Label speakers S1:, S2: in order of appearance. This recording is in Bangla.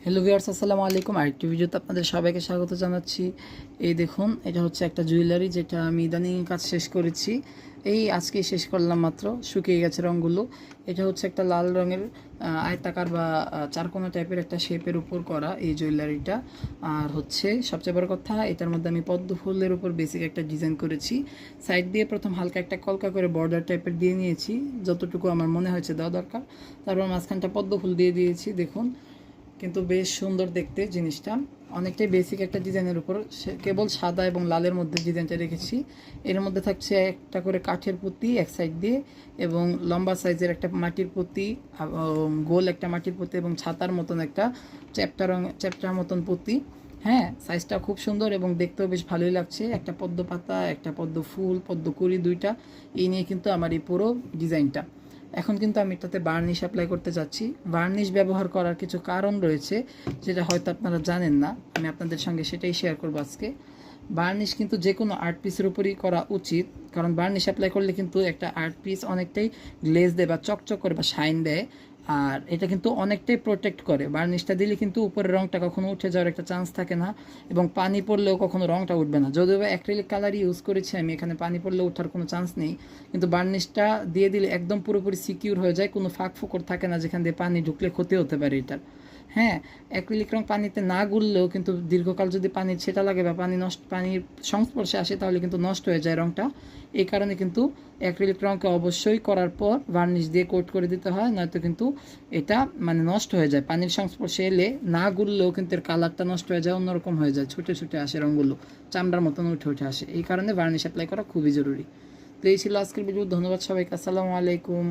S1: হ্যালো ভিউয়ার্স, আসসালামু আলাইকুম। আরেকটি ভিডিওতে আপনাদের সবাইকে স্বাগত জানাচ্ছি। এই দেখুন, এটা হচ্ছে একটা জুয়েলারি যেটা আমি ইদানিং কাজ শেষ করেছি। এই আজকেই শেষ করলাম, মাত্র শুকিয়ে গেছে রঙগুলো। এটা হচ্ছে একটা লাল রঙের আয়তাকার বা চারকোনা টাইপের একটা শেপের উপর করা এই জুয়েলারিটা। আর হচ্ছে সবচেয়ে বড় কথা, এটার মধ্যে আমি পদ্ম ফুলের উপর বেসিক একটা ডিজাইন করেছি। সাইড দিয়ে প্রথম হালকা একটা কলকা করে বর্ডার টাইপের দিয়ে নিয়েছি, যতটুকু আমার মনে হয়েছে দেওয়া দরকার। তারপর মাঝখানটা পদ্ম ফুল দিয়ে দিয়েছি। দেখুন, কিন্তু বেশ সুন্দর দেখতে জিনিসটা। অনেকটাই বেসিক একটা ডিজাইনের উপর, কেবল সাদা এবং লালের মধ্যে ডিজাইনটা রেখেছি। এর মধ্যে থাকছে একটা করে কাঠের পুঁতি এক সাইড দিয়ে, এবং লম্বা সাইজের একটা মাটির পুঁতি, গোল একটা মাটির পুঁতি, এবং ছাতার মতন একটা চ্যাপ্টার মতন পুঁতি। হ্যাঁ, সাইজটা খুব সুন্দর এবং দেখতেও বেশ ভালোই লাগছে। একটা পদ্ম পাতা, একটা পদ্ম ফুল, পদ্ম কুঁড়ি দুইটা, এই নিয়ে কিন্তু আমার এই পুরো ডিজাইনটা। এখন কিন্তু আমি এটাতে বার্নিশ অ্যাপ্লাই করতে যাচ্ছি। বার্নিশ ব্যবহার করার কিছু কারণ রয়েছে, যেটা হয়তো আপনারা জানেন না। আমি আপনাদের সঙ্গে সেটাই শেয়ার করবো আজকে। বার্নিশ কিন্তু যে কোনো আর্ট পিসের উপরই করা উচিত, কারণ বার্নিশ অ্যাপ্লাই করলে কিন্তু একটা আর্ট পিস অনেকটাই গ্লেজ দেয় বা চকচক করে বা শাইন দেয়। আর এটা কিন্তু অনেকটাই প্রোটেক্ট করে। বার্নিশটা দিলে কিন্তু উপরের রঙটা কখনো উঠে যাওয়ার একটা চান্স থাকে না, এবং পানি পড়লেও কখনো রঙটা উঠবে না। যদিও বা অ্যাক্রিলিক কালারই ইউজ করেছি আমি, এখানে পানি পড়লে ওঠার কোনো চান্স নেই। কিন্তু বার্নিশটা দিয়ে দিলে একদম পুরোপুরি সিকিউর হয়ে যায়, কোনো ফাঁক ফোকর থাকে না যেখান দিয়ে পানি ঢুকলে ক্ষতি হতে পারে এটার। হ্যাঁ, অ্যাক্রিলিক রং পানিতে না গুললেও কিন্তু দীর্ঘকাল যদি পানির ছেটা লাগে বা পানির সংস্পর্শে আসে, তাহলে কিন্তু নষ্ট হয়ে যায় রংটা। এই কারণে কিন্তু অ্যাক্রিলিক রঙকে অবশ্যই করার পর বার্নিশ দিয়ে কোট করে দিতে হয়, নয়তো কিন্তু এটা নষ্ট হয়ে যায়। পানির সংস্পর্শে এলে না গুললেও কিন্তু এর কালারটা নষ্ট হয়ে যায়, অন্যরকম হয়ে যায়, ছুটে ছুটে আসে রঙগুলো, চামড়ার মতন উঠে উঠে আসে। এই কারণে বার্নিশ অ্যাপ্লাই করা খুবই জরুরি। তো এই ছিল আজকের ভিডিও। ধন্যবাদ সবাইকে। আসসালামু আলাইকুম।